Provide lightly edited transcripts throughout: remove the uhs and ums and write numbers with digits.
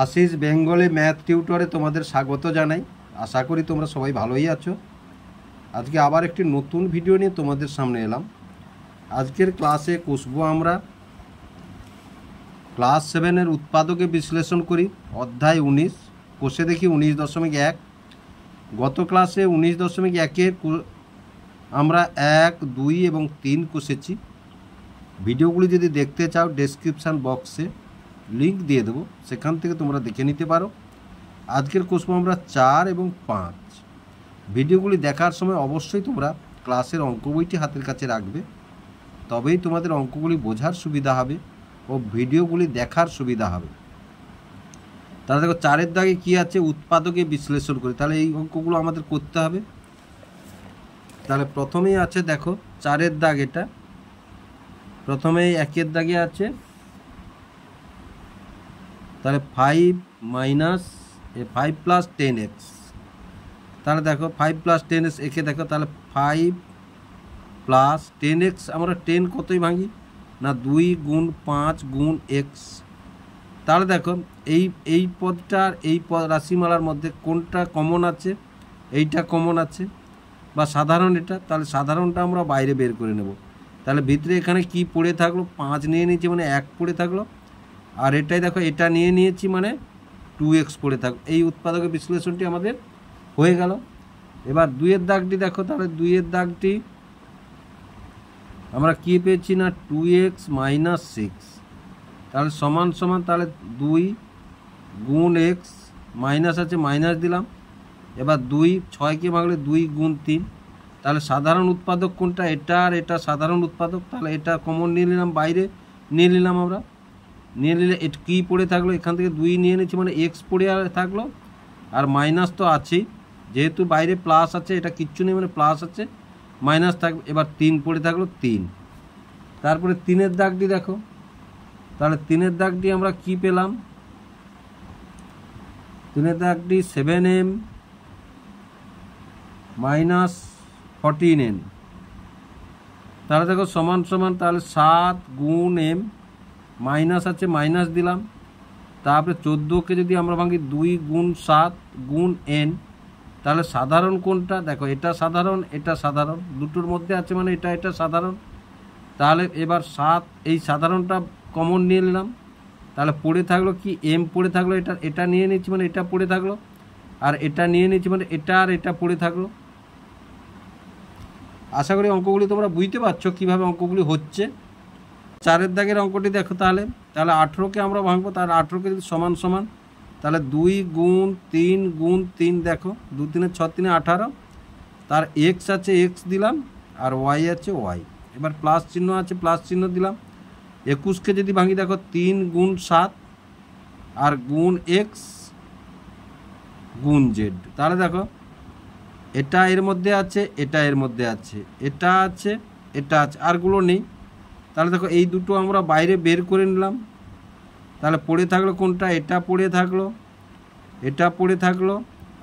Ashis Bengali math টিউটরে তোমাদের স্বাগত জানাই। আশা করি তোমরা সবাই ভালোই আছো। আজকে আবার একটি নতুন ভিডিও নিয়ে তোমাদের সামনে এলাম। আজকের ক্লাসে কষবো আমরা ক্লাস 7-এর উৎপাদকে বিশ্লেষণ করি, অধ্যায় 19। কষে দেখি 19.1। গত ক্লাসে 19.1-এর আমরা 1, 2 এবং 3 কষেছি। ভিডিওগুলি যদি দেখতে চাও ডেসক্রিপশান বক্সে লিঙ্ক দিয়ে দেবো, সেখান থেকে তোমরা দেখে নিতে পারো। আজকের কষবো আমরা 4 এবং 5। ভিডিওগুলি দেখার সময় অবশ্যই তোমরা ক্লাসের অঙ্ক বইটি হাতের কাছে রাখবে, তবেই তোমাদের অঙ্কগুলি বোঝার সুবিধা হবে ও ভিডিওগুলি দেখার সুবিধা হবে। তাহলে দেখো 4-এর দাগে কী আছে, উৎপাদকে বিশ্লেষণ করি। তাহলে এই অঙ্কগুলো আমাদের করতে হবে। তাহলে প্রথমেই আছে দেখো 4-এর দাগ, এটা প্রথমেই 1-এর দাগে আছে। তাহলে 5 + 10x। তাহলে দেখো 5 + 10x একে দেখো, তাহলে 5 + 10x আমরা 10 কতই ভাঙি না 2 × 5 × x। তাহলে দেখো এই পদটার এই রাশিমালার মধ্যে কোনটা কমন আছে, এইটা কমন আছে বা সাধারণ এটা। তাহলে সাধারণটা আমরা বাইরে বের করে নেব। তাহলে ভিতরে এখানে কি পড়ে থাকলো, 5 নিয়ে নিয়েছি মানে 1 পড়ে থাকলো, আর এটাই দেখো এটা নিয়ে নিয়েছি মানে 2x পড়ে থাকলো। এই উৎপাদকের বিশ্লেষণটি আমাদের হয়ে গেল। এবার 2-এর দাগটি দেখো, তাহলে 2-এর দাগটি আমরা কি পেয়েছি না 2x - 6। তাহলে সমান সমান, তাহলে 2 × x মাইনাস আছে মাইনাস দিলাম। এবার 2 6কে ভাঙলে 2 × 3। তাহলে সাধারণ উৎপাদক কোনটা, এটা আর এটা সাধারণ উৎপাদক। তাহলে এটা কমন নিয়ে নিলাম, বাইরে নিয়ে নিলাম আমরা। নিয়ে নিলে এটা কী পড়ে থাকলো, এখান থেকে 2 নিয়ে নিচ্ছি মানে x পড়ে থাকলো, আর মাইনাস তো আছেই, যেহেতু বাইরে প্লাস আছে এটা কিচ্ছু নেই মানে প্লাস আছে, মাইনাস থাকবে। এবার 3 পড়ে থাকলো 3। তারপরে 3-এর দাগটি দেখো, তাহলে 3-এর দাগটি আমরা কি পেলাম, 3-এর দাগটি 7m - 14n। তাহলে দেখো সমান সমান, তাহলে 7 × m মাইনাস আছে মাইনাস দিলাম। তারপরে 14কে যদি আমরা ভাঙি 2 × 7 × n। তাহলে সাধারণ কোনটা, দেখো এটা সাধারণ এটা সাধারণ, দুটোর মধ্যে আছে মানে এটা সাধারণ। তাহলে এবার 7 এই সাধারণটা কমন নিয়ে নিলাম। তাহলে পড়ে থাকলো কি m পড়ে থাকলো, এটা নিয়ে নিচ্ছি মানে এটা পড়ে থাকলো, আর এটা নিয়ে নিচ্ছি মানে এটা আর এটা পড়ে থাকলো। আশা করি অঙ্কগুলি তোমরা বুঝতে পারছো কীভাবে অঙ্কগুলি হচ্ছে। 4-এর দাগের অঙ্কটি দেখো, তাহলে 18কে আমরা ভাঙবো। তাহলে 18কে যদি সমান সমান, তাহলে 2 × 3 × 3 দেখো, 2 × 3 = 6, 3 = 18। তার x আছে x দিলাম, আর y আছে y। এবার প্লাস চিহ্ন আছে প্লাস চিহ্ন দিলাম। 21কে যদি ভাঙি দেখো 3 × 7 আর গুণ x গুণ z। তাহলে দেখো এটা এর মধ্যে আছে, এটা এর মধ্যে আছে, এটা আছে এটা আছে, আরগুলো নেই। তাহলে দেখো এই দুটো আমরা বাইরে বের করে নিলাম। তাহলে পড়ে থাকলো কোনটা, এটা পড়ে থাকলো, এটা পড়ে থাকলো,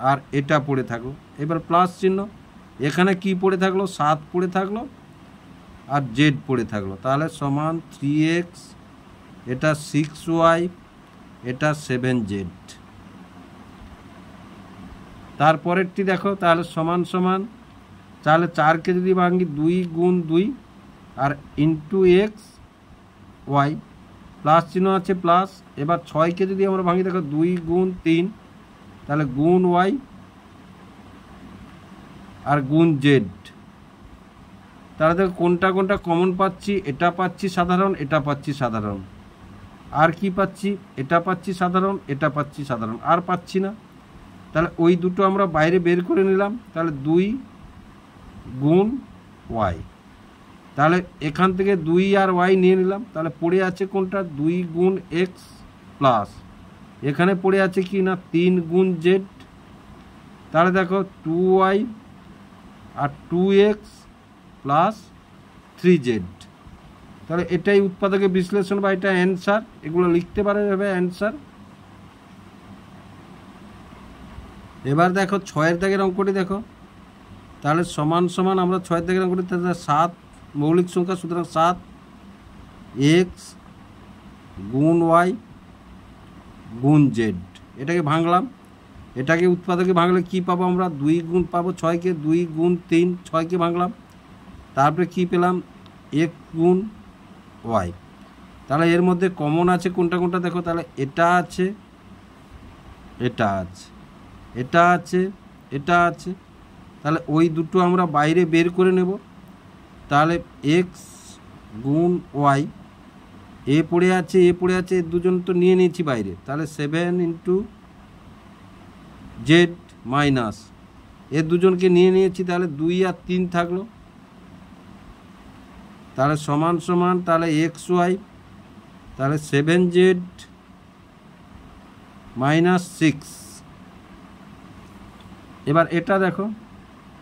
আর এটা পড়ে থাকলো। এবার প্লাস চিহ্ন, এখানে কি পড়ে থাকলো 7 পড়ে থাকলো, আর z পড়ে থাকলো। তাহলে সমান 3x, এটা 6y, এটা 7z। তারপরেরটি দেখো, তাহলে সমান সমান, তাহলে 4কে যদি ভাঙি 2 × 2 আর x y, প্লাস চিহ্ন আছে প্লাস। এবার 6কে যদি আমরা ভাঙি দেখো 2 × 3, তাহলে গুণ y আর গুণ z। তাহলে দেখো কোনটা কোনটা কমন পাচ্ছি, এটা পাচ্ছি সাধারণ, এটা পাচ্ছি সাধারণ, আর কি পাচ্ছি, এটা পাচ্ছি সাধারণ, এটা পাচ্ছি সাধারণ, আর পাচ্ছি না। তাহলে ওই দুটো আমরা বাইরে বের করে নিলাম। তাহলে 2 × y, তাহলে এখান থেকে 2 আর y নিয়ে নিলাম। তাহলে পড়ে আছে কোনটা 2 × x প্লাস এখানে পড়ে আছে কি না 3 × z। তাহলে দেখো 2y আর 2x প্লাস 3z। তাহলে এটাই উৎপাদকের বিশ্লেষণ বা এটা অ্যান্সার। এগুলো লিখতে পারে এভাবে অ্যান্সার। এবার দেখো 6-এর দাগের অঙ্কটি দেখো, তাহলে সমান সমান আমরা 6-এর দাগের অঙ্কটি, তাহলে 7 মৌলিক সংখ্যা, সুতরাং 7x গুণ y গুণ জেড, এটাকে ভাঙলাম, এটাকে উৎপাদকে ভাঙলে কি পাবো আমরা? 2 গুণ পাবো 6কে, 2 গুণ 3, 6কে ভাঙলাম, তারপরে কি পেলাম? x গুণ ওয়াই। তাহলে এর মধ্যে কমন আছে কোনটা কোনটা দেখো, তাহলে এটা আছে, এটা আছে, এটা আছে, এটা আছে, তাহলে ওই দুটো আমরা বাইরে বের করে নেব। তাহলে x গুণ ওয়াই, এ পড়ে আছে, এ পড়ে আছে, এর দুজন তো নিয়ে নিয়েছি বাইরে, তাহলে 7 ইন্টু জেড মাইনাস এর দুজনকে নিয়ে নিয়েছি, তাহলে 2 আর 3 থাকলো, তাহলে সমান সমান তাহলে এক্স ওয়াই, তাহলে 7z মাইনাস 6। এবার এটা দেখো,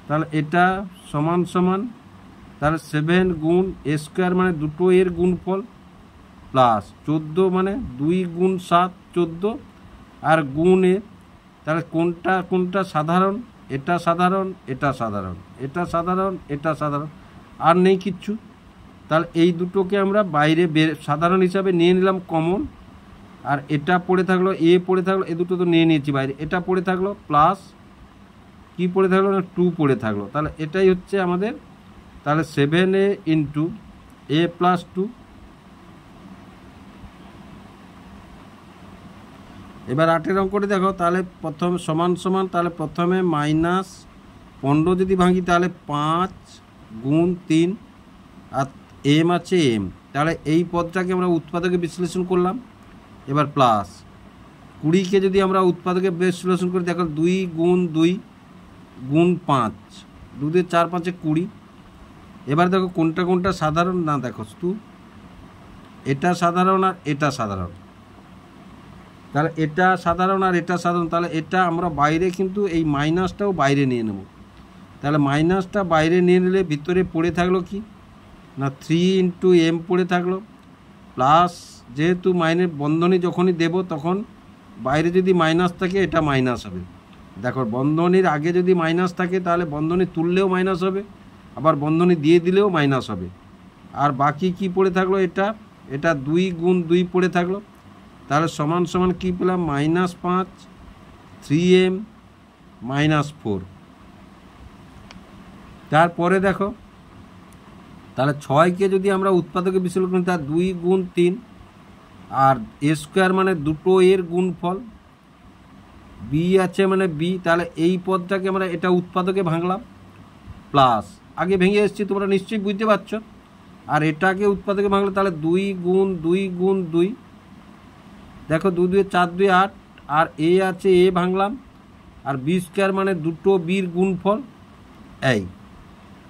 তাহলে এটা সমান সমান তাহলে 7 গুণ এ স্কোয়ার মানে দুটো এর গুণফল প্লাস 14 মানে 2 গুণ 7 14 আর গুণ এ, তাহলে কোনটা কোনটা সাধারণ? এটা সাধারণ, এটা সাধারণ, এটা সাধারণ, এটা সাধারণ, আর নেই কিচ্ছু। তাহলে এই দুটোকে আমরা বাইরে সাধারণ হিসাবে নিয়ে নিলাম কমন, আর এটা পড়ে থাকলো, এ পড়ে থাকলো, এ দুটো তো নিয়ে নিয়েছি বাইরে, এটা পড়ে থাকলো প্লাস কি পড়ে থাকলো না 2 পড়ে থাকলো, তাহলে এটাই হচ্ছে আমাদের, তাহলে 7a ইন্টু এ প্লাস 2। এবার 8-এর অঙ্কটি দেখো, তাহলে প্রথম সমান সমান, তাহলে প্রথমে মাইনাস 15 যদি ভাঙি তাহলে 5 গুণ 3 আর এম আছে এম, তাহলে এই পদটাকে আমরা উৎপাদকে বিশ্লেষণ করলাম। এবার প্লাস 20কে যদি আমরা উৎপাদকে বিশ্লেষণ করি দেখো 2 গুণ 2 গুণ 5, 2 দিয়ে 4 5 20। এবার দেখো কোনটা কোনটা সাধারণ না, দেখো শুধু এটা সাধারণ আর এটা সাধারণ, তাহলে এটা সাধারণ আর এটা সাধারণ, তাহলে এটা আমরা বাইরে কিন্তু এই মাইনাসটাও বাইরে নিয়ে নেব। তাহলে মাইনাসটা বাইরে নিয়ে নিলে ভিতরে পড়ে থাকলো কি না 3 ইন্টু এম পড়ে থাকলো, প্লাস যেহেতু মাইনের বন্ধনী যখনই দেব তখন বাইরে যদি মাইনাস থাকে এটা মাইনাস হবে। দেখো বন্ধনীর আগে যদি মাইনাস থাকে তাহলে বন্ধনী তুললেও মাইনাস হবে, আবার বন্ধনী দিয়ে দিলেও মাইনাস হবে। আর বাকি কি পড়ে থাকলো? এটা এটা 2 গুণ 2 পড়ে থাকলো, তাহলে সমান সমান কী পেলাম? -5 3m -4। তারপরে দেখো তাহলে 6কে যদি আমরা উৎপাদকে বিশ্লেষণ করি তার 2 গুণ 3 আর এ স্কোয়ার মানে দুটো এর গুণফল, বি আছে মানে বি, তাহলে এই পদটাকে আমরা এটা উৎপাদকে ভাঙলাম প্লাস, আগে ভেঙে এসেছি তোমরা নিশ্চয়ই বুঝতে পারছো, আর এটাকে উৎপাদকে ভাঙলে তাহলে 2 গুণ 2 গুণ 2, দেখো 2 2 4 2 8, আর এ আছে এ ভাঙলাম, আর বি স্কোয়ার মানে দুটো বির গুণফল এই।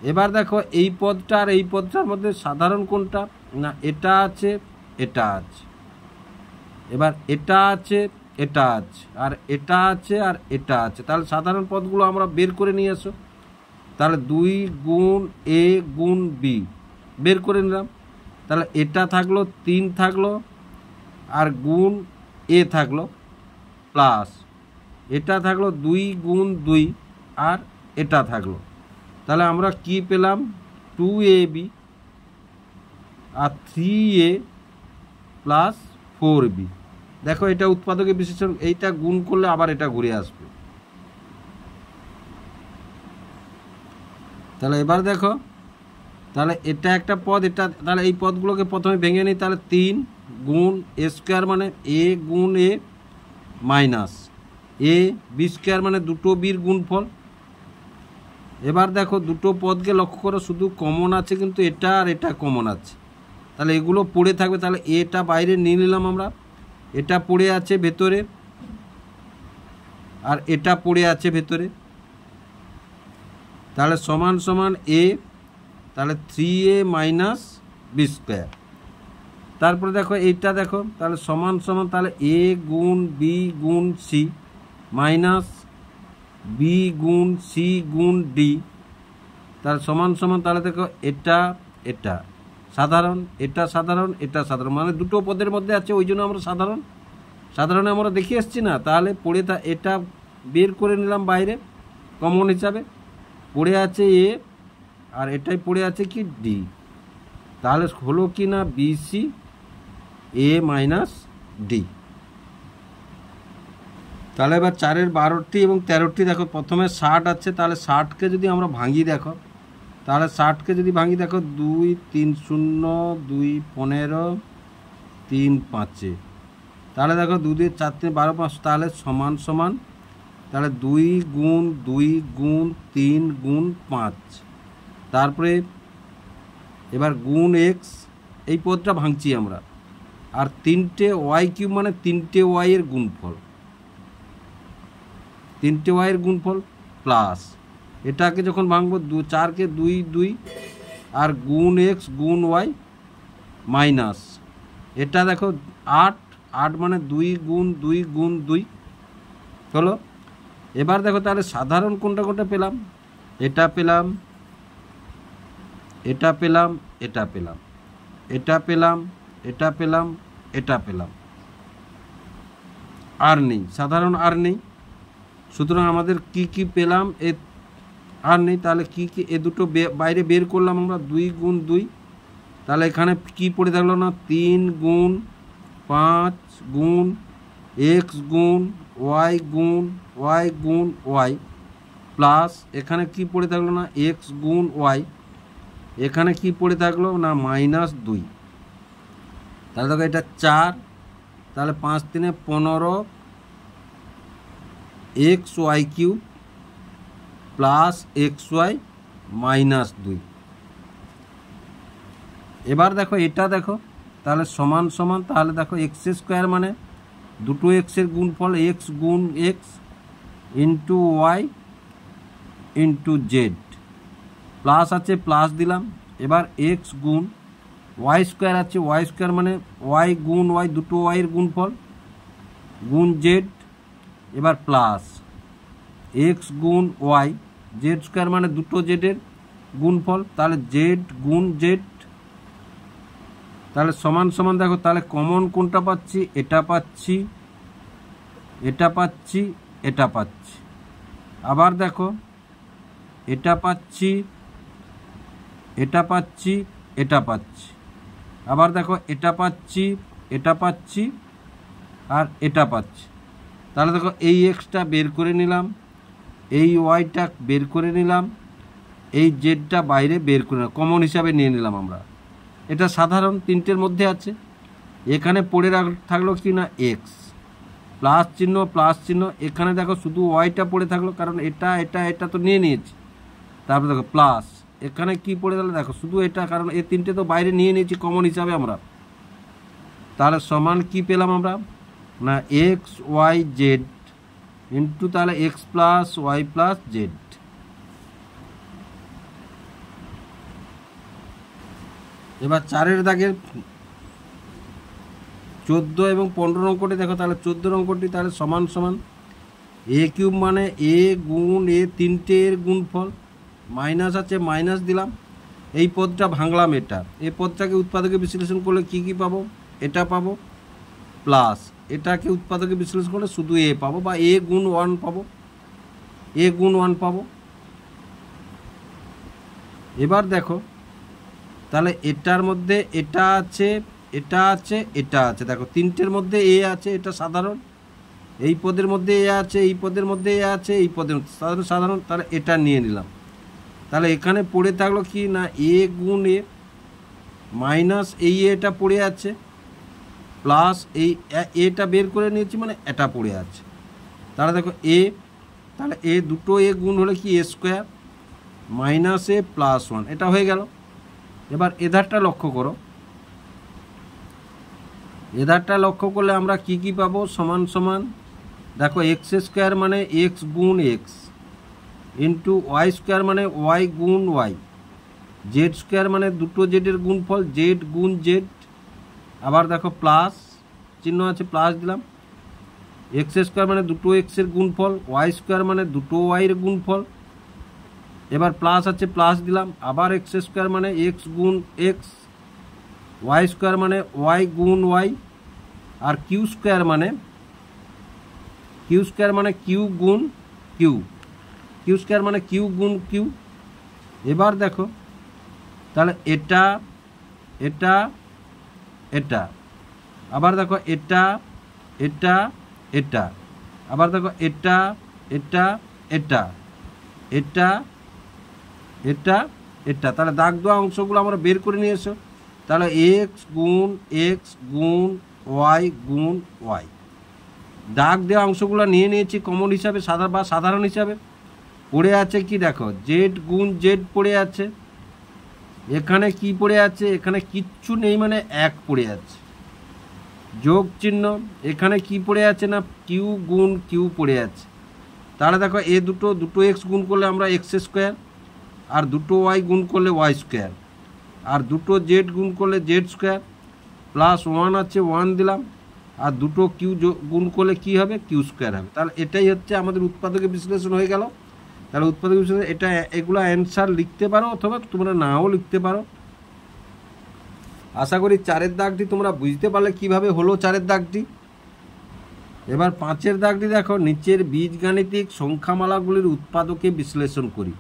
এবার দেখো এই পদটা আর এই পদটার মধ্যে সাধারণ কোনটা না, এটা আছে এটা আছে, এবার এটা আছে এটা আছে, আর এটা আছে আর এটা আছে, তাহলে সাধারণ পদগুলো আমরা বের করে নিয়ে এসো। তাহলে 2 গুণ এ গুণ বি বের করে নিলাম, তাহলে এটা থাকলো 3 থাকলো আর গুণ এ থাকলো প্লাস এটা থাকলো 2 গুণ 2 আর এটা থাকলো, তাহলে আমরা কি পেলাম? 2ab আর 3a প্লাস 4b। দেখো এটা উৎপাদকে বিশ্লেষণ, এইটা গুণ করলে আবার এটা ঘুরে আসবে। তাহলে এবার দেখো তাহলে এটা একটা পদ, এটা তাহলে এই পদগুলোকে প্রথমে ভেঙে নিই, তাহলে 3 গুণ এ স্কোয়ার মানে এ গুণ এ মাইনাস এ বি স্কোয়ার মানে দুটো বির গুণফল। এবার দেখো দুটো পদকে লক্ষ্য করো, শুধু কমন আছে কিন্তু এটা আর এটা কমন আছে, তাহলে এগুলো পড়ে থাকবে, তাহলে এটা বাইরে নিয়ে নিলাম আমরা, এটা পড়ে আছে ভেতরে আর এটা পড়ে আছে ভেতরে, তাহলে সমান সমান এ, তাহলে 3a মাইনাস বি স্কোয়ার। তারপরে দেখো এইটা দেখো, তাহলে সমান সমান তাহলে এ গুণ বি গুণ সি মাইনাস বি গুণ সি গুণ ডি, তার সমান সমান তাহলে দেখো এটা এটা সাধারণ, এটা সাধারণ, এটা সাধারণ, মানে দুটো পদের মধ্যে আছে ওই জন্য আমরা সাধারণে আমরা দেখে এসছি না, তাহলে পড়ে এটা বের করে নিলাম বাইরে কমন হিসাবে, পড়ে আছে এ আর এটাই পড়ে আছে কি ডি, তাহলে হলো কি না বিসি এ মাইনাস ডি। তাহলে এবার 4-এর 12টি এবং 13টি দেখো, প্রথমে 60 আছে, তাহলে 60কে যদি আমরা ভাঙি দেখো, তাহলে 60কে যদি ভাঙি দেখো 2 3 0 2 15 3 5, তাহলে দেখো 2 দিয়ে 4 3 12 5, তাহলে সমান সমান, তাহলে 2 গুণ 2 গুণ 3 গুণ 5, তারপরে এবার গুণ এক্স, এই পদটা ভাঙছি আমরা, আর 3টে ওয়াই কিউব মানে 3টে ওয়াইয়ের গুণফল, 3টে ওয়াইয়ের গুণফল প্লাস, এটাকে যখন ভাঙবো 4কে 2 2, আর গুণ এক্স গুণ ওয়াই মাইনাস, এটা দেখো 8 8 মানে 2 গুণ 2 গুণ 2 হলো। এবার দেখো তাহলে সাধারণ কোনটা কোনটা পেলাম, এটা পেলাম, এটা পেলাম, এটা পেলাম, এটা পেলাম, এটা পেলাম, এটা পেলাম, আর নেই সাধারণ, আর নেই। সুতরাং আমাদের কি কি পেলাম, এ আর নেই, তাহলে কি কি এ দুটো বাইরে বের করলাম আমরা, 2 গুণ 2, তাহলে এখানে কি পড়ে থাকলো না, 3 গুণ 5 গুণ এক্স গুণ ওয়াই গুণ ওয়াই গুণ ওয়াই প্লাস, এখানে কি পড়ে থাকলো না, এক্স গুণ ওয়াই, এখানে কি পড়ে থাকলো না -2, তাহলে দেখো এটা 4, তাহলে 5 3 15 X Y cube plus X Y -2। এবার দেখো এটা দেখো, তাহলে সমান সমান, তাহলে দেখো এক্স স্কোয়ার মানে দুটো এক্সের গুণফল, এক্স গুণ X into Y into Z, plus আছে প্লাস দিলাম, এবার এক্স গুণ ওয়াই স্কোয়ার আছে, ওয়াই স্কোয়ার মানে ওয়াই গুণ ওয়াই, দুটো ওয়াইয়ের গুণফল গুণ জেড, এবার প্লাস এক্স গুণ ওয়াই, জেড স্কোয়ার মানে দুটো জেডের গুণফল, তাহলে জেড গুণ জেড, তাহলে সমান সমান, দেখো তাহলে কমন কোনটা পাচ্ছি, এটা পাচ্ছি, এটা পাচ্ছি, এটা পাচ্ছি, আবার দেখো এটা পাচ্ছি, এটা পাচ্ছি, এটা পাচ্ছি, আবার দেখো এটা পাচ্ছি, এটা পাচ্ছি, আর এটা পাচ্ছি, তাহলে দেখো এই এক্সটা বের করে নিলাম, এই ওয়াইটা বের করে নিলাম, এই জেডটা বাইরে বের করে নিলাম, কমন হিসাবে নিয়ে নিলাম আমরা, এটা সাধারণ 3টের মধ্যে আছে। এখানে পড়ে থাকলো কি না এক্স, প্লাস চিহ্ন প্লাস চিহ্ন, এখানে দেখো শুধু ওয়াইটা পড়ে থাকলো, কারণ এটা এটা এটা তো নিয়ে নিয়েছি, তারপরে দেখো প্লাস, এখানে কি পড়ে গেল দেখো শুধু এটা, কারণ এই 3টে তো বাইরে নিয়ে নিয়েছি কমন হিসাবে আমরা, তাহলে সমান কি পেলাম আমরা না এক্স ওয়াই জেড ইন্টু, তাহলে X plus Y plus Z. এবার 4-এর দাগের 14 এবং 15 অঙ্কটি দেখো, তাহলে 14 অঙ্কটি তাহলে সমান সমান এ কিউব মানে এ গুণ এ 3টের গুণফল, মাইনাস আছে মাইনাস দিলাম, এই পদটা ভাঙলাম, এটা এই পদটাকে উৎপাদকে বিশ্লেষণ করলে কি কি পাবো, এটা পাবো, প্লাস এটাকে উৎপাদকে বিশ্লেষণ করলে শুধু এ পাবো, বা এ গুণ 1 পাবো, এ গুণ 1 পাবো। এবার দেখো তাহলে এটার মধ্যে এটা আছে, এটা আছে, এটা আছে, দেখো 3টের মধ্যে এ আছে, এটা সাধারণ, এই পদের মধ্যে এ আছে, এই পদের মধ্যে এ আছে, এই পদের মধ্যে সাধারণ সাধারণ, তাহলে এটা নিয়ে নিলাম, তাহলে এখানে পড়ে থাকলো কি না এ গুণ এ মাইনাস এই এটা পড়ে আছে, প্লাস এই এটা বের করে নিয়েছি মানে এটা পড়ে আছে, তাহলে দেখো এ, তাহলে এ দুটো এ গুণ হলে কি এ স্কোয়ার মাইনাস এ প্লাস 1, এটা হয়ে গেল। এবার এধারটা লক্ষ্য করো, এধারটা লক্ষ্য করলে আমরা কি কি পাবো, সমান সমান দেখো এক্স স্কোয়ার মানে এক্স গুণ এক্স ইন্টু ওয়াই স্কোয়ার মানে ওয়াই গুণ ওয়াই, জেড স্কোয়ার মানে দুটো জেডের গুণফল, জেড গুণ জেড, আবার দেখো প্লাস চিহ্ন আছে প্লাস দিলাম, এক্স স্কোয়ার মানে দুটো এক্সের গুণফল, ওয়াই স্কোয়ার মানে দুটো ওয়াইয়ের গুণফল, এবার প্লাস আছে প্লাস দিলাম, আবার এক্স স্কোয়ার মানে এক্স গুণ এক্স, ওয়াই স্কোয়ার মানে ওয়াই গুণ ওয়াই, আর কিউ স্কোয়ার মানে কিউ গুণ কিউ, কিউ স্কোয়ার মানে কিউ গুণ কিউ। এবার দেখো তাহলে এটা এটা এটা, আবার দেখো এটা এটা এটা, আবার দেখো এটা এটা এটা এটা এটা এটা, তাহলে দাগ দেওয়া অংশগুলো আমরা বের করে নিয়ে এসো। তাহলে এক্স গুণ ওয়াই গুণ ওয়াই, দাগ দেওয়া অংশগুলো নিয়ে নিয়েছি কমন হিসাবে, সাধারণ হিসাবে। পড়ে আছে কি দেখো, জেড গুণ জেড পড়ে আছে, এখানে কি পড়ে আছে, এখানে কিচ্ছু নেই, মানে এক পড়ে আছে, যোগ চিহ্ন। এখানে কি পড়ে আছে না, কিউ গুণ কিউ পড়ে আছে। তাহলে দেখো এ দুটো এক্স গুণ করলে আমরা এক্স স্কোয়ার, আর দুটো ওয়াই গুণ করলে ওয়াই স্কোয়ার, আর দুটো জেড গুণ করলে জেড স্কোয়ার, প্লাস ওয়ান আছে ওয়ান দিলাম, আর দুটো কিউ গুণ করলে কি হবে, কিউ স্কোয়ার হবে। তাহলে এটাই হচ্ছে আমাদের উৎপাদকের বিশ্লেষণ হয়ে গেল। তাহলে উৎপাদক বিশ্লেষণ এটা, এগুলো অ্যান্সার লিখতে পারো অথবা তোমরা নাও লিখতে পারো। আশা করি 4-এর দাগটি তোমরা বুঝতে পারলে কিভাবে হলো 4-এর দাগটি। এবার 5-এর দাগটি দেখো, নিচের বীজগাণিতিক সংখ্যামালাগুলির উৎপাদকে বিশ্লেষণ করি।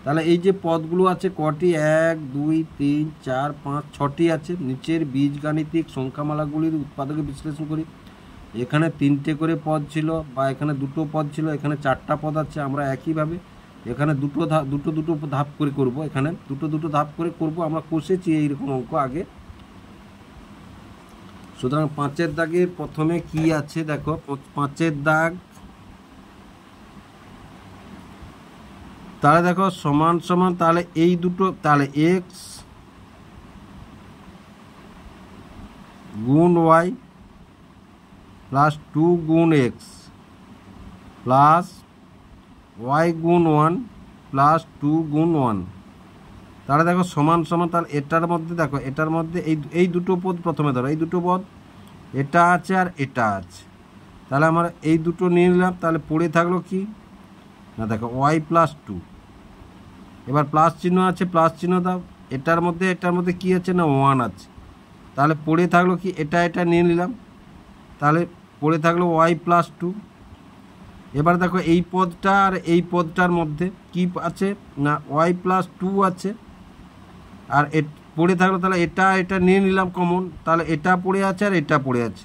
তাহলে এই যে পদগুলো আছে কটি, 1 2 3 4 5 6টি আছে। নিচের বীজগাণিতিক সংখ্যামালাগুলির উৎপাদকে বিশ্লেষণ করি। এখানে 3টে করে পদ ছিল, বা এখানে 2টো পদ ছিল, এখানে 4টা পদ আছে। আমরা একইভাবে এখানে দুটো ধাপ করে করব, এখানে দুটো ধাপ করে করব। আমরা কষেছি এইরকম অঙ্ক আগে। সুতরাং 5-এর দাগে প্রথমে কি আছে দেখো, 5-এর দাগ, তাহলে দেখো সমান সমান, তাহলে এই দুটো, তাহলে এক্স গুণ ওয়াই প্লাস 2 গুণ এক্স প্লাস ওয়াই গুণ 1 প্লাস 2 গুণ 1। তাহলে দেখো সমান সমান, তাহলে এটার মধ্যে দেখো, এটার মধ্যে এই দুটো পদ প্রথমে ধরো, এই দুটো পদ, এটা আছে আর এটা আছে। তাহলে আমরা এই দুটো নিয়ে নিলাম, তাহলে পড়ে থাকলো কি না, দেখো ওয়াই প্লাস 2। এবার প্লাস চিহ্ন আছে, প্লাস চিহ্ন দাও। এটার মধ্যে কি আছে না, 1 আছে। তাহলে পড়ে থাকলো কি, এটা নিয়ে নিলাম, তাহলে পড়ে থাকলো ওয়াই প্লাস 2। এবার দেখো এই পদটা আর এই পদটার মধ্যে কি আছে না, ওয়াই প্লাস 2 আছে, আর পড়ে থাকলো, তাহলে এটা নিয়ে নিলাম কমন, তাহলে এটা পড়ে আছে আর এটা পড়ে আছে।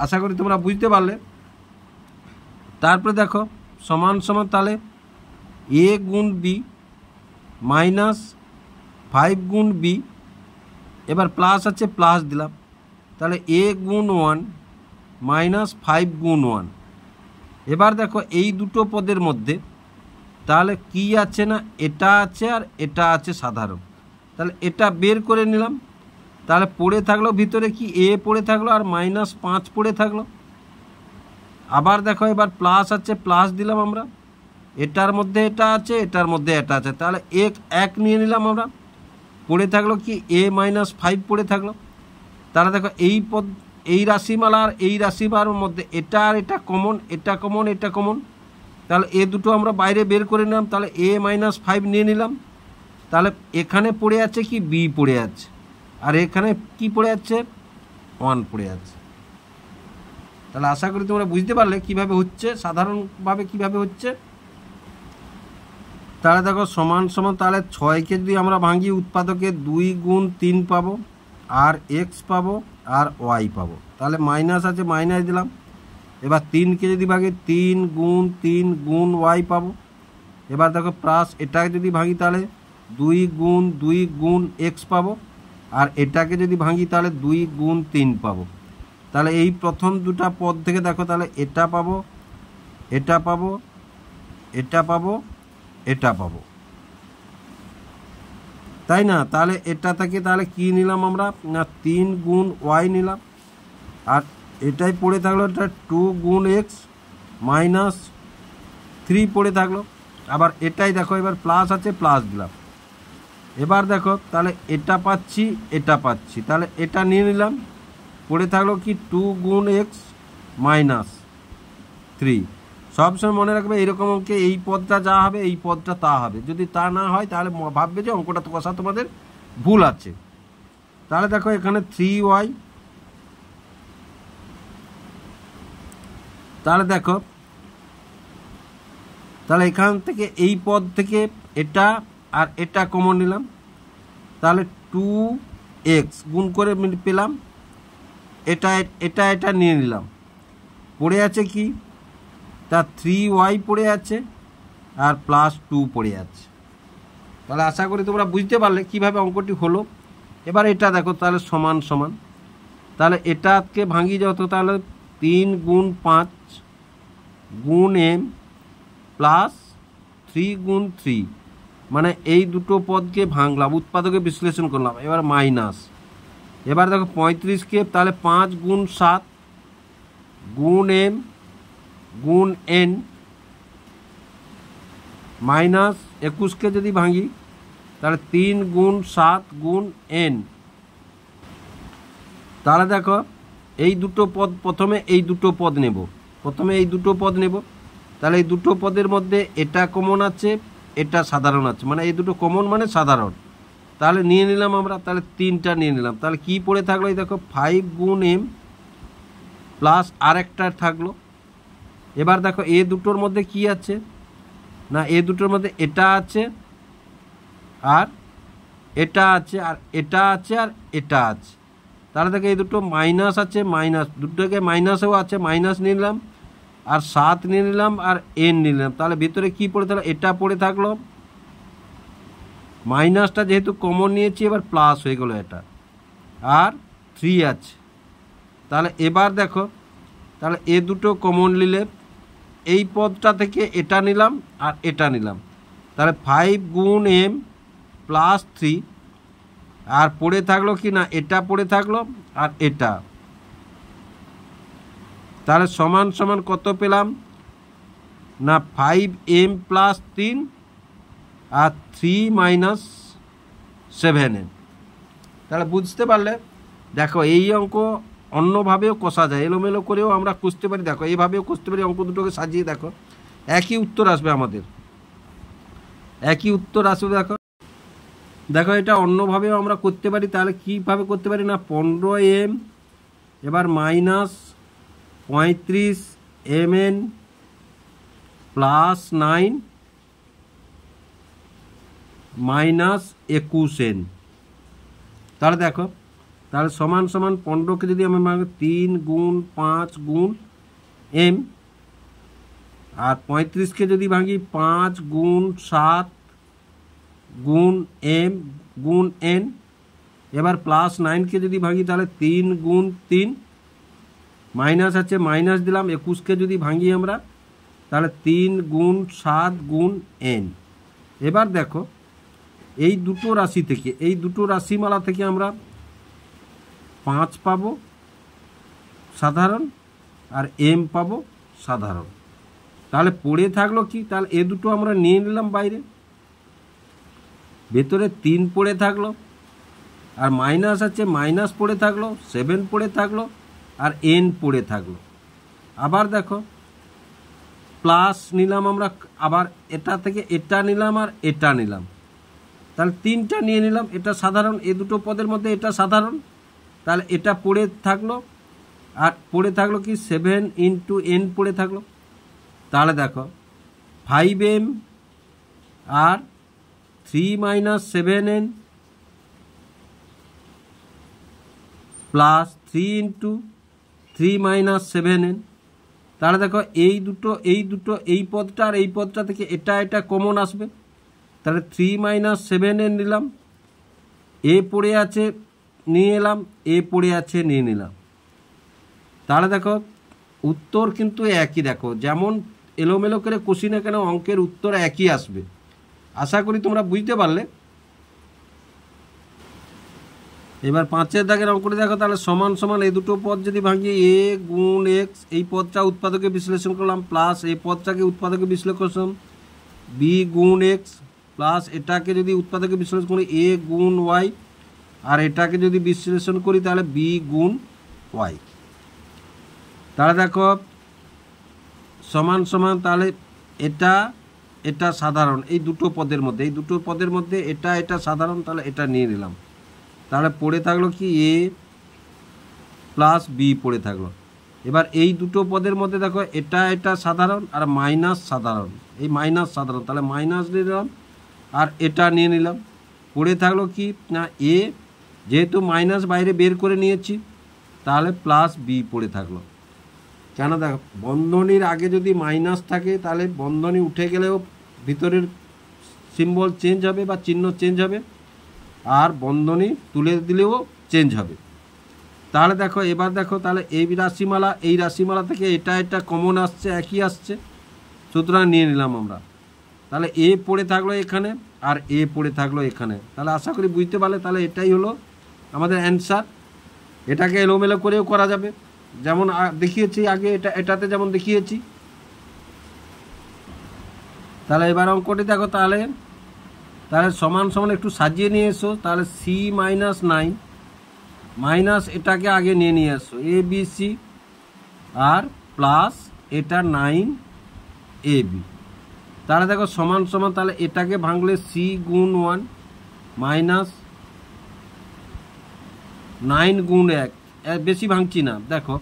আশা করি তোমরা বুঝতে পারলে। তারপরে দেখো সমান সমান, তাহলে এ গুণ বি মাইনাস 5 গুণ বি, এবার প্লাস আছে প্লাস দিলাম, তাহলে এ গুণ 1 মাইনাস 5 গুণ 1। এবার দেখো এই দুটো পদের মধ্যে তাহলে কি আছে না, এটা আছে আর এটা আছে সাধারণ, তাহলে এটা বের করে নিলাম। তাহলে পড়ে থাকলো ভিতরে কি, এ পড়ে থাকলো আর মাইনাস 5 পড়ে থাকলো। আবার দেখো এবার প্লাস আছে, প্লাস দিলাম আমরা, এটার মধ্যে এটা আছে, এটার মধ্যে এটা আছে, তাহলে এক নিয়ে নিলাম আমরা। পড়ে থাকলো কি, এ মাইনাস 5 পড়ে থাকলো। তাহলে দেখো এই রাশিমালা আর এই রাশিমালার মধ্যে এটা আর এটা কমন, এটা কমন, এটা কমন, তাহলে এ দুটো আমরা বাইরে বের করে নিলাম। তাহলে এ মাইনাস 5 নিয়ে নিলাম। তাহলে এখানে পড়ে আছে কি, বি পড়ে আছে, আর এখানে কি পড়ে আছে, 1 পড়ে আছে। তাহলে আশা করি তোমরা বুঝতে পারলে কিভাবে হচ্ছে, সাধারণভাবে কিভাবে হচ্ছে। তাহলে দেখো সমান সমান, তাহলে 6কে যদি আমরা ভাঙি উৎপাদকে 2 গুণ 3 পাবো, আর এক্স পাবো, আর ওয়াই পাবো। তাহলে মাইনাস আছে, মাইনাস দিলাম। এবার 3কে যদি ভাঙি 3 গুণ ওয়াই পাবো। এবার দেখো প্লাস, এটাকে যদি ভাঙি তাহলে 2 গুণ এক্স পাবো, আর এটাকে যদি ভাঙি তাহলে 2 গুণ 3 পাবো। তাহলে এই প্রথম দুটা পদ থেকে দেখো, তাহলে এটা পাবো, এটা পাবো, এটা পাবো, এটা পাবো, তাই না। তাহলে এটা থেকে তাহলে কি নিলাম আমরা না, 3 গুণ ওয়াই নিলাম, আর এটাই পড়ে থাকলো, এটা 2 গুণ এক্স মাইনাস 3 পড়ে থাকলো। আবার এটাই দেখো, এবার প্লাস আছে, প্লাস দিলাম। এবার দেখো তাহলে এটা পাচ্ছি, এটা পাচ্ছি, তাহলে এটা নিয়ে নিলাম। পড়ে থাকলো কি, 2 গুণ এক্স মাইনাস 3। সবসময় মনে রাখবে এইরকম অঙ্কে এই পদটা যা হবে এই পদটা তা হবে, যদি তা না হয় তাহলে ভাববে যে অঙ্কটা কষা তোমাদের ভুল আছে। তাহলে দেখো এখানে 3y, তাহলে দেখো তাহলে এখান থেকে এই পদ থেকে এটা আর এটা কমন নিলাম, তাহলে 2x গুণ করে পেলাম, এটা নিয়ে নিলাম। পড়ে আছে কি, তার 3y পড়ে আছে আর +2 পড়ে আছে। তাহলে আশা করি তোমরা বুঝতে পারলে কিভাবে অঙ্কটি হলো। এবার এটা দেখো, তাহলে সমান সমান, তাহলে এটাকে ভাঙি যত, তাহলে 3 গুণ 5 গুণ m প্লাস 3 গুণ 3, মানে এই দুটো পদকে ভাঙলাম, উৎপাদকে বিশ্লেষণ করলাম। এবার মাইনাস, এবার দেখো 35কে, তাহলে 5 গুণ 7 গুণ m গুণ n মাইনাস 21কে যদি ভাঙি তাহলে 3 গুণ 7 গুণ n। তাহলে দেখো এই দুটো পদ, প্রথমে এই দুটো পদ নেব, তাহলে এই দুটো পদের মধ্যে এটা কমন আছে, এটা সাধারণ আছে, মানে এই দুটো কমন মানে সাধারণ। তাহলে নিয়ে নিলাম আমরা, তাহলে 3টা নিয়ে নিলাম। তাহলে কি পড়ে থাকলো, এই দেখো 5 গুণ m প্লাস আরেকটা থাকলো। এবার দেখো এ দুটোর মধ্যে কি আছে না, এ দুটোর মধ্যে এটা আছে আর এটা আছে, আর এটা আছে আর এটা আছে। তাহলে দেখো এই দুটো মাইনাস আছে, মাইনাস দুটোকে মাইনাসেও আছে, মাইনাস নিয়ে নিলাম, আর 7 নিয়ে নিলাম, আর n নিয়ে নিলাম। তাহলে ভিতরে কি পড়ে থাকলো, এটা পড়ে থাকলো, মাইনাসটা যেহেতু কমন নিয়েছি এবার প্লাস হয়ে গেল এটা, আর 3 আছে। তাহলে এবার দেখো, তাহলে এ দুটো কমন নিলে এই পদটা থেকে এটা নিলাম আর এটা নিলাম, তাহলে 5 গুণ m প্লাস 3, আর পড়ে থাকলো কি না, এটা পড়ে থাকলো আর এটা। তাহলে সমান সমান কত পেলাম না, 5m প্লাস 3 আর 3 মাইনাস 7m। তাহলে বুঝতে পারলে, দেখো এই অঙ্ক অন্যভাবেও কষা যায়, এলোমেলো করেও আমরা কষতে পারি। দেখো এইভাবেও কষতে পারি, অঙ্ক দুটোকে সাজিয়ে দেখো, একই উত্তর আসবে আমাদের, একই উত্তর আসবে। দেখো দেখো এটা অন্যভাবেও আমরা করতে পারি। তাহলে কীভাবে করতে পারি না, 15m এবার minus 35mn plus 9 minus 21n। তাহলে দেখো, তাহলে সমান সমান 15কে যদি আমি 3 গুণ 5 গুণ m, আর 35কে যদি ভাঙি 5 গুণ 7 গুণ m গুণ n, এবার প্লাস 9কে যদি ভাঙি তাহলে 3 গুণ 3, মাইনাস আছে মাইনাস দিলাম, 21কে যদি ভাঙি আমরা তাহলে 3 গুণ 7 গুণ n। এবার দেখো এই দুটো রাশি থেকে, এই দুটো রাশিমালা থেকে আমরা 5 পাবো সাধারণ আর m পাবো সাধারণ। তাহলে পড়ে থাকলো কি, তাহলে এ দুটো আমরা নিয়ে নিলাম বাইরে, ভেতরে 3 পড়ে থাকলো, আর মাইনাস আছে মাইনাস পড়ে থাকলো, 7 পড়ে থাকলো, আর n পড়ে থাকলো। আবার দেখো প্লাস নিলাম আমরা, আবার এটা থেকে এটা নিলাম আর এটা নিলাম, তাহলে 3টা নিয়ে নিলাম, এটা সাধারণ, এই দুটো পদের মধ্যে এটা সাধারণ। তাহলে এটা পড়ে থাকলো, আর পড়ে থাকলো কি 7 ইন্টু n পড়ে থাকলো। তাহলে দেখো 5m আর 3 minus 7n plus 3 into 3 minus 7n। তাহলে দেখো এই দুটো এই পদটা আর এই পদটা থেকে এটা কমন আসবে, তাহলে 3 মাইনাস 7n নিলাম, এ পড়ে আছে নিয়ে এলাম, এ পড়ে আছে নিয়ে নিলাম। তাহলে দেখো উত্তর কিন্তু একই, দেখো যেমন এলোমেলো করে কষি না কেন অঙ্কের উত্তর একই আসবে। আশা করি তোমরা বুঝতে পারলে। এবার 5-এর দাগের অঙ্কটি দেখো, তাহলে সমান সমান এই দুটো পদ যদি ভাঙি, a গুণ x, এই পদটা উৎপাদকে বিশ্লেষণ করলাম, প্লাস এই পদটাকে উৎপাদকে বিশ্লেষণ b গুণ x, প্লাস এটাকে যদি উৎপাদকে বিশ্লেষণ করি a গুণ y, আর এটাকে যদি বিশ্লেষণ করি তাহলে b গুণ y। তাহলে দেখো সমান সমান, তাহলে এটা সাধারণ, এই দুটো পদের মধ্যে এটা সাধারণ, তাহলে এটা নিয়ে নিলাম। তাহলে পড়ে থাকলো কি a প্লাস b পড়ে থাকলো। এবার এই দুটো পদের মধ্যে দেখো এটা সাধারণ আর মাইনাস সাধারণ, এই মাইনাস সাধারণ, তাহলে মাইনাস নিয়ে নিলাম আর এটা নিয়ে নিলাম। পড়ে থাকলো কি না a, যেহেতু মাইনাস বাইরে বের করে নিয়েছি তাহলে প্লাস b পড়ে থাকলো। কেন দেখো, বন্ধনীর আগে যদি মাইনাস থাকে তাহলে বন্ধনী উঠে গেলেও ভিতরের সিম্বল চেঞ্জ হবে বা চিহ্ন চেঞ্জ হবে, আর বন্ধনী তুলে দিলেও চেঞ্জ হবে। তাহলে দেখো, এবার দেখো, তাহলে এই রাশিমালা থেকে এটা কমন আসছে, একই আসছে, সুতরাং নিয়ে নিলাম আমরা। তাহলে এ পড়ে থাকলো এখানে আর এ পড়ে থাকলো এখানে। তাহলে আশা করি বুঝতে পারলে। তাহলে এটাই হলো আমাদের অ্যান্সার। এটাকে এলোমেলো করেও করা যাবে, যেমন দেখিয়েছি আগে, এটাতে যেমন দেখিয়েছি। তাহলে এবার অঙ্কটি দেখো, তাহলে সমান সমান একটু সাজিয়ে নিয়ে এসো। তাহলে C-9 মাইনাস এটাকে আগে নিয়ে আসো, ABC, আর প্লাস এটা 9AB। তাহলে দেখো সমান সমান, তাহলে এটাকে ভাঙলে C গুণ 1 মাইনাস 9 গুণ 1, বেশি ভাঙছি না দেখো।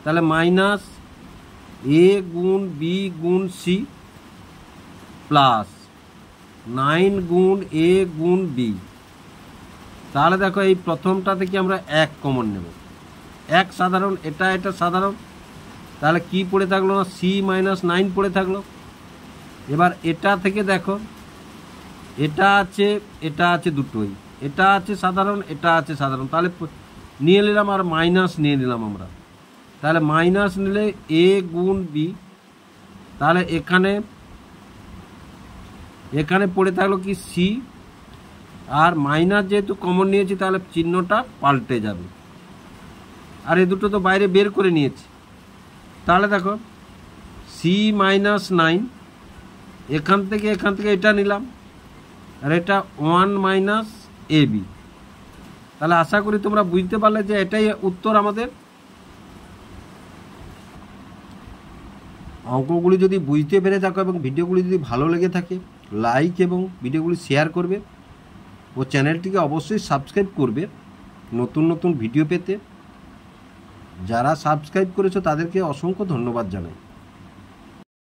তাহলে মাইনাস A গুণ B গুণ C প্লাস 9 গুণ A গুণ B। তাহলে দেখো এই প্রথমটা থেকে আমরা 1 কমন নেব, 1 সাধারণ, এটা সাধারণ। তাহলে কি পড়ে থাকলো না, C-9 পড়ে থাকলো। এবার এটা থেকে দেখো, এটা আছে দুটোই, এটা আছে সাধারণ, এটা আছে সাধারণ। তাহলে নিয়ে নিলাম আর মাইনাস নিয়ে নিলাম আমরা। তাহলে মাইনাস নিলে A গুণ B। তাহলে এখানে পড়ে থাকলো কি C, আর মাইনাস যেহেতু কমন নিয়েছি তাহলে চিহ্নটা পাল্টে যাবে, আর এই দুটো তো বাইরে বের করে নিয়েছি। তাহলে দেখো C-9, এখান থেকে এটা নিলাম, আর এটা 1 মাইনাস AB। তাহলে আশা করি তোমরা বুঝতে পারলে যে এটাই উত্তর আমাদের। অঙ্কগুলি যদি বুঝতে পেরে থাকো এবং ভিডিওগুলি যদি ভালো লেগে থাকে, লাইক এবং ভিডিওগুলি শেয়ার করবে ও চ্যানেলটিকে অবশ্যই সাবস্ক্রাইব করবে নতুন নতুন ভিডিও পেতে। যারা সাবস্ক্রাইব করেছো তাদেরকে অসংখ্য ধন্যবাদ জানাই।